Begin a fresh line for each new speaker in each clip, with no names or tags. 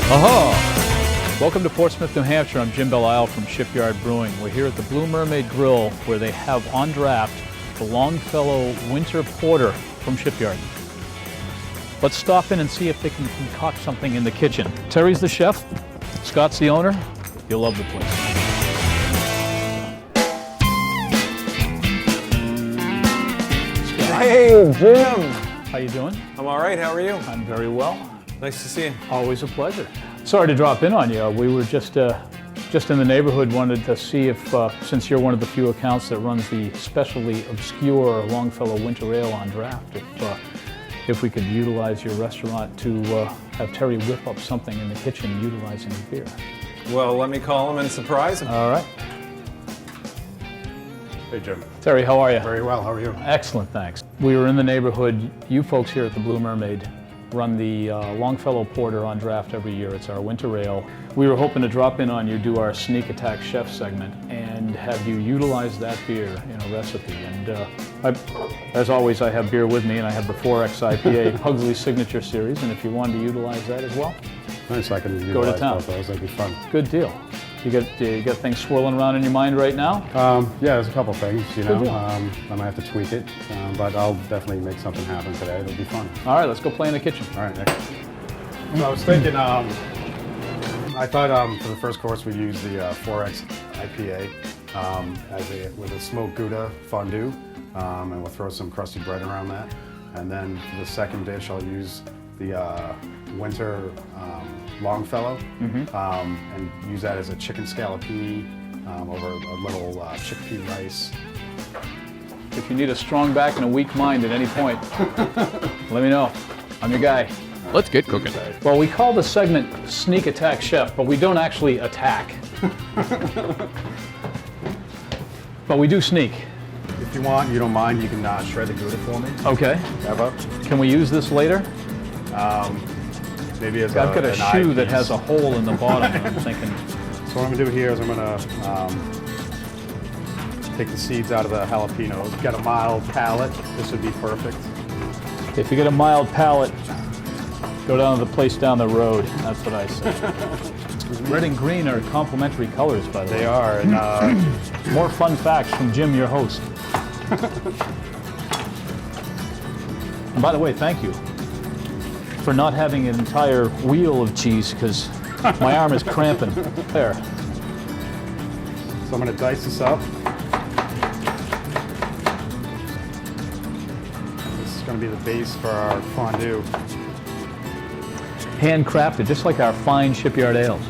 Aha! Welcome to Portsmouth, New Hampshire. I'm Jim Belisle from Shipyard Brewing. We're here at the Blue Mermaid Grill where they have on draft the Longfellow Winter Porter from Shipyard. Let's stop in and see if they can concoct something in the kitchen. Terry's the chef, Scott's the owner. You'll love the place.
Hey, Jim.
How you doing?
I'm all right. How are you?
I'm very well.
Nice to see you.
Always a pleasure. Sorry to drop in on you. We were just in the neighborhood, wanted to see if, since you're one of the few accounts that runs the specially obscure Longfellow Winter Ale on draft, if we could utilize your restaurant to have Terry whip up something in the kitchen utilizing the beer.
Well, let me call him and surprise him.
All right.
Hey, Jim.
Terry, how are you?
Very well. How are you?
Excellent, thanks. We were in the neighborhood. You folks here at the Blue Mermaid run the Longfellow Porter on draft every year. It's our winter ale. We were hoping to drop in on you, do our Sneak Attack Chef segment, and have you utilize that beer in a recipe. And as always, I have beer with me, and I have the 4X IPA, Pugsley's Signature Series, and if you wanted to utilize that as well,
Nice, I can
go to
utilize
town.
both those. That'd be fun.
Good deal. You got things swirling around in your mind right now?
Yeah, there's a couple things, you know.
deal.
I might have to tweak it, but I'll definitely make something happen today. It'll be fun.
All right, let's go play in the kitchen.
All right, next. So I was thinking, I thought for the first course we'd use the 4X IPA with a smoked Gouda fondue, and we'll throw some crusty bread around that. And then for the second dish, I'll use the winter Longfellow, and use that as a chicken scallopini over a little chickpea rice.
If you need a strong back and a weak mind at any point, let me know. I'm your guy.
Let's get cooking.
Well, we call the segment Sneak Attack Chef, but we don't actually attack. But we do sneak.
If you want, you don't mind, you can shred the Gouda for me.
Okay.
Eva.
Can we use this later?
Maybe as
I've got a
an
shoe that
eyepiece.
has a hole in the bottom, and I'm thinking,
So what I'm gonna do here is I'm gonna take the seeds out of the jalapenos. Got a mild palate, this would be perfect.
if you get a mild palate, go down to the place down the road. That's what I say. Red and green are complementary colors, by the way.
They are, and
More fun facts from Jim, your host. And by the way, thank you for not having an entire wheel of cheese, because my arm is cramping. There.
so I'm gonna dice this up. This is gonna be the base for our fondue.
Handcrafted, just like our fine Shipyard ales.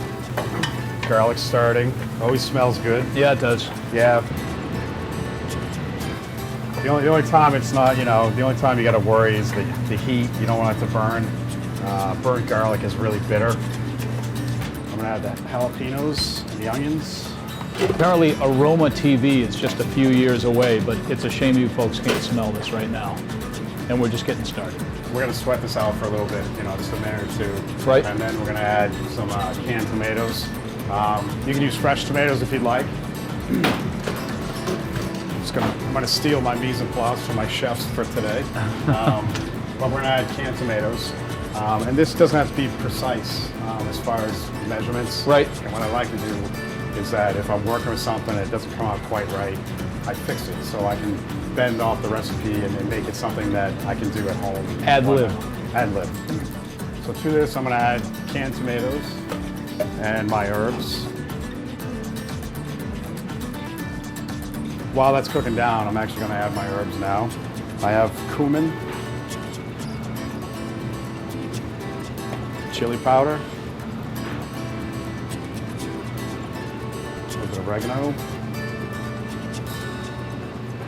Garlic starting, always smells good.
Yeah, it does.
Yeah. The only time it's not, the only time you got to worry is the heat. You don't want it to burn. Burnt garlic is really bitter. I'm gonna add the jalapenos and the onions.
Apparently, Aroma TV is just a few years away, but it's a shame you folks can't smell this right now. And we're just getting started.
We're gonna sweat this out for a little bit, just a minute or two.
Right.
And then we're gonna add some canned tomatoes. You can use fresh tomatoes if you'd like. I'm gonna steal my mise en place from my chefs for today. But we're gonna add canned tomatoes. And this doesn't have to be precise as far as measurements.
Right.
And what I like to do is that if I'm working with something that doesn't come out quite right, I fix it so I can bend off the recipe and make it something that I can do at home.
Ad lib.
Ad lib. So to this, I'm gonna add canned tomatoes and my herbs. While that's cooking down, I'm actually gonna add my herbs now. I have cumin, chili powder, a little bit of oregano.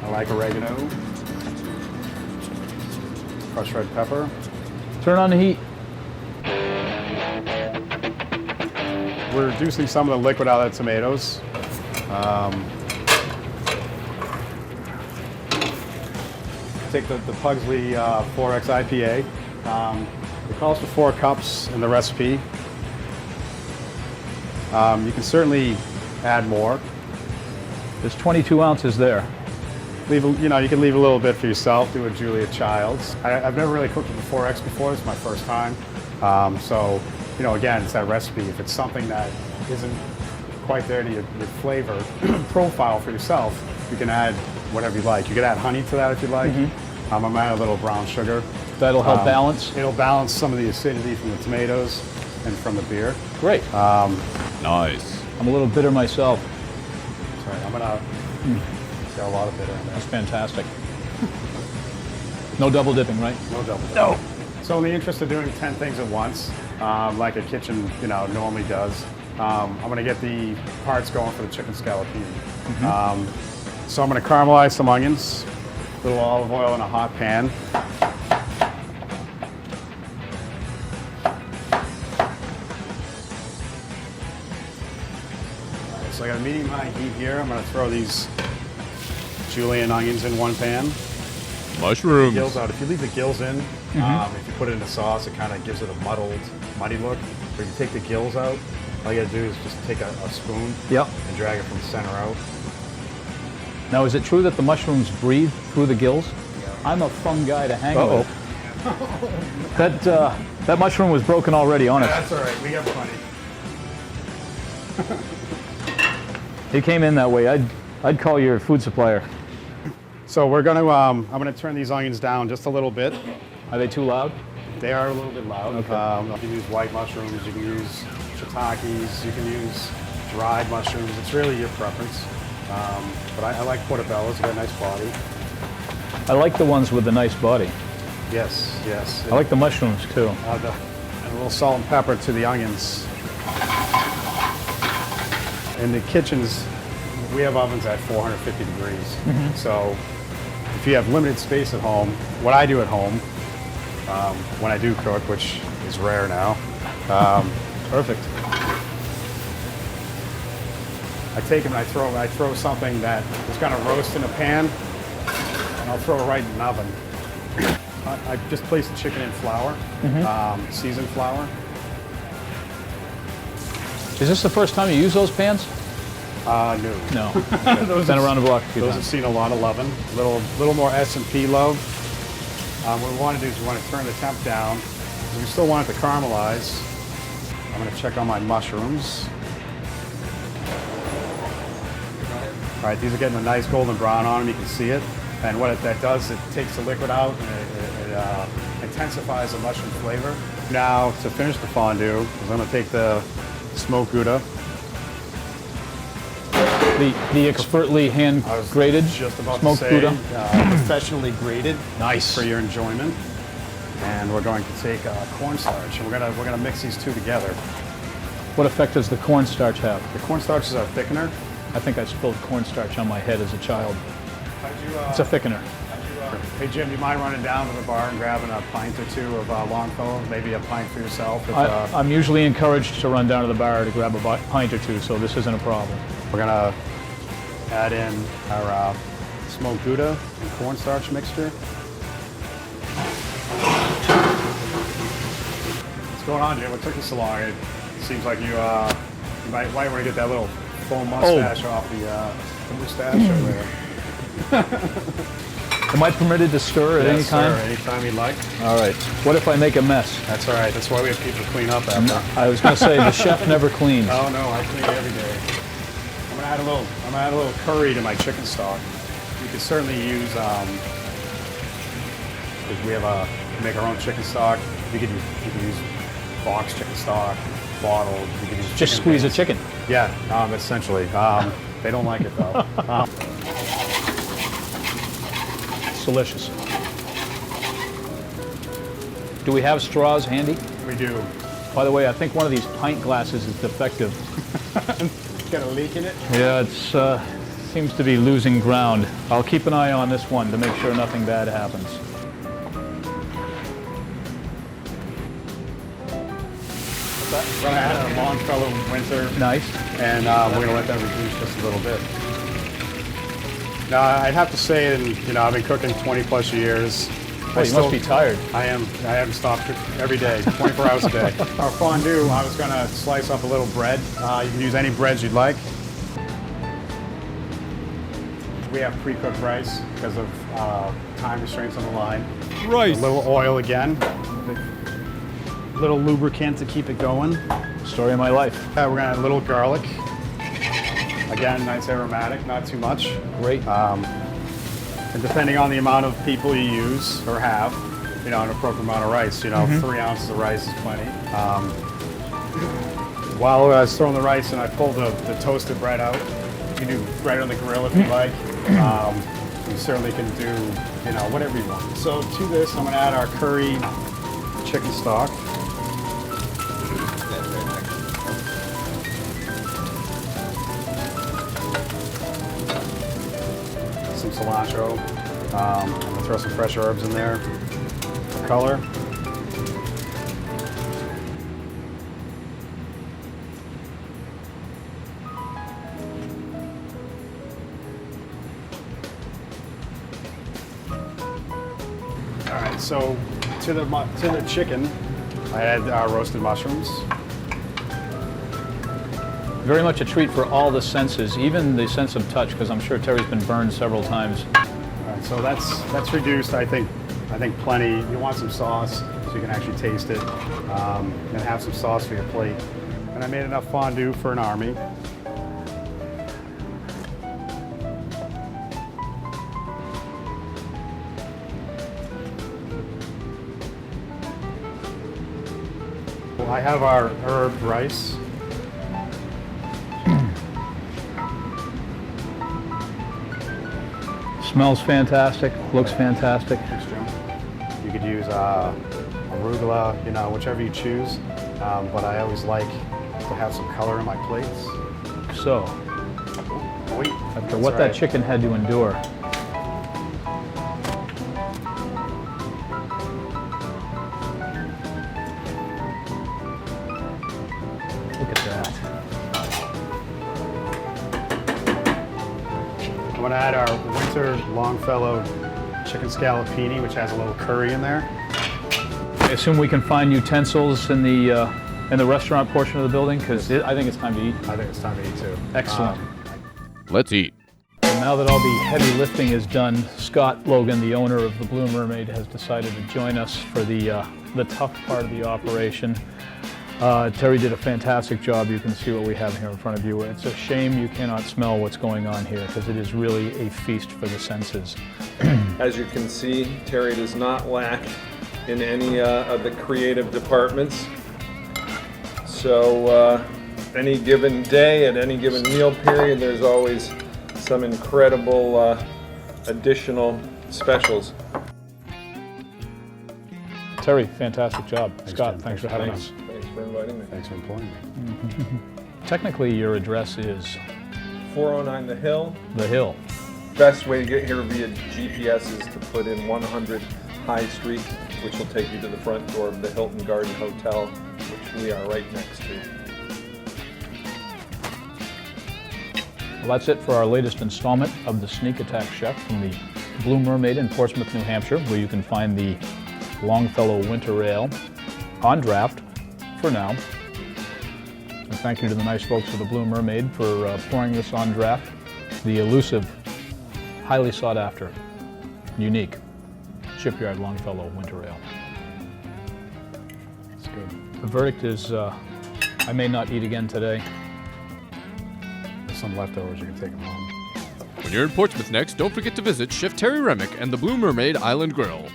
I like oregano. Crushed red pepper.
Turn on the heat.
We're reducing some of the liquid out of the tomatoes. Take the Pugsley 4X IPA. It calls for 4 cups in the recipe. You can certainly add more.
There's 22 ounces there.
You can leave a little bit for yourself. Do a Julia Childs. I've never really cooked with the 4X before. It's my first time. So you know, again, it's that recipe. If it's something that isn't quite there to your flavor profile for yourself, you can add whatever you like. You can add honey to that if you like. I'm gonna add a little brown sugar.
That'll help balance?
It'll balance some of the acidity from the tomatoes and from the beer.
Great.
Nice.
I'm a little bitter myself.
Sorry, I'm gonna got a lot of bitter in there.
That's fantastic. No double dipping, right?
No double dip. No. So in the interest of doing 10 things at once, like a kitchen, you know, normally does, I'm gonna get the parts going for the chicken scallopini. So I'm gonna caramelize some onions, a little olive oil in a hot pan. So I got a medium high heat here. I'm gonna throw these julienne onions in one pan.
Mushrooms.
Gills out. If you leave the gills in, if you put it in the sauce, it kind of gives it a muddy look. But if you take the gills out, all you gotta do is just take a spoon and drag it from the center out.
Now, is it true that the mushrooms breathe through the gills? I'm a fun guy to hang with. That mushroom was broken already on it.
That's all right. We got plenty.
He came in that way. I'd call your food supplier.
So we're gonna, I'm gonna turn these onions down just a little bit.
Are they too loud?
They are a little bit loud.
Okay.
You can use white mushrooms, you can use shiitakes, you can use dried mushrooms. It's really your preference. But I like portobellos, they got a nice body.
I like the ones with the nice body.
Yes, yes.
I like the mushrooms too.
And a little salt and pepper to the onions. In the kitchens, we have ovens at 450 degrees. So if you have limited space at home, what I do at home, when I do cook, which is rare now,
Perfect.
I take them and I throw something that is going to roast in a pan, and I'll throw it right in an oven. I just place the chicken in flour, seasoned flour.
Is this the first time you use those pans?
No.
No.
Those
Been around the block a few
Those have
times.
seen a lot of loving. Little more S&P love. What we want to do is we want to turn the temp down. We still want it to caramelize. I'm going to check on my mushrooms. All right, these are getting a nice golden brown on them. You can see it. And what that does, it takes the liquid out and it intensifies the mushroom flavor. Now, to finish the fondue, I'm going to take the smoked Gouda.
The expertly hand grated
Just about
smoked
to say,
Gouda.
professionally grated.
Nice.
For your enjoyment. And we're going to take cornstarch, and we're gonna mix these two together.
What effect does the cornstarch have?
The cornstarch is our thickener.
I think I spilled cornstarch on my head as a child. It's a thickener.
Hey Jim, do you mind running down to the bar and grabbing a pint or two of Longfellow? Maybe a pint for yourself.
I'm usually encouraged to run down to the bar to grab a pint or two, so this isn't a problem.
We're gonna add in our smoked Gouda and cornstarch mixture. What's going on, Jim? What took you so long? It seems like you might want to get that little foam mustache off the mustache over there.
Am I permitted to stir at any time?
Sir, anytime you'd like.
All right. What if I make a mess?
That's all right. That's why we have people to clean up after.
I was going to say, the chef never cleans.
Oh no, I clean every day. I'm gonna add a little curry to my chicken stock. You could certainly use because we make our own chicken stock. You could use box chicken stock, bottled. You could use
Just squeeze a
base.
chicken.
Yeah, essentially. They don't like it though.
It's delicious. Do we have straws handy?
We do.
By the way, I think one of these pint glasses is defective.
Got a leak in it?
Yeah, it seems to be losing ground. I'll keep an eye on this one to make sure nothing bad happens.
We're gonna add a Longfellow winter.
Nice.
And we're gonna let that reduce just a little bit. Now, I'd have to say, I've been cooking 20 plus years.
Oh, you must be tired.
I haven't stopped every day, 24 hours a day. Our fondue, I was gonna slice up a little bread. You can use any breads you'd like. We have pre-cooked rice because of time restraints on the line.
Rice.
A little oil again. little lubricant to keep it going.
Story of my life.
We're gonna add a little garlic. Again, nice aromatic, not too much.
Great.
And depending on the amount of people you use or have, an appropriate amount of rice. 3 ounces of rice is plenty. While I was throwing the rice and I pulled the toasted bread out, you can do bread on the grill if you like. You certainly can do, whatever you want. So to this, I'm gonna add our curry chicken stock. Some cilantro. I'm gonna throw some fresh herbs in there for color. All right, so to the chicken, I add our roasted mushrooms.
Very much a treat for all the senses, even the sense of touch, because I'm sure Terry's been burned several times.
All right, so that's reduced. I think plenty. You want some sauce so you can actually taste it, and have some sauce for your plate. And I made enough fondue for an army. I have our herb rice.
Smells fantastic, looks fantastic.
Thanks, Jim. You could use arugula, whichever you choose. But I always like to have some color in my plates.
So,
Wait,
after what that chicken had to endure, look at that.
I'm gonna add our winter Longfellow chicken scallopini, which has a little curry in there.
I assume we can find utensils in the restaurant portion of the building, because I think it's time to eat.
I think it's time to eat too.
Excellent.
Let's eat.
And now that all the heavy lifting is done, Scott Logan, the owner of the Blue Mermaid, has decided to join us for the tough part of the operation. Terry did a fantastic job. You can see what we have here in front of you. It's a shame you cannot smell what's going on here, because it is really a feast for the senses.
As you can see, Terry does not lack in any of the creative departments. So any given day, at any given meal period, there's always some incredible additional specials.
Terry, fantastic job. Scott,
Jim.
thanks for having us.
Thanks for inviting me.
Thanks for employing me.
Technically, your address is
409 The Hill.
The Hill.
Best way to get here via GPS is to put in 100 High Street, which will take you to the front door of the Hilton Garden Hotel, which we are right next to.
Well, that's it for our latest installment of the Sneak Attack Chef from the Blue Mermaid in Portsmouth, New Hampshire, where you can find the Longfellow Winter Ale on draft for now. And thank you to the nice folks of the Blue Mermaid for pouring this on draft. The elusive, highly sought after, unique Shipyard Longfellow Winter Ale.
It's good.
The verdict is I may not eat again today.
There's some leftovers, you can take them home.
When you're in Portsmouth next, don't forget to visit Chef Terry Remick and the Blue Mermaid Island Grill.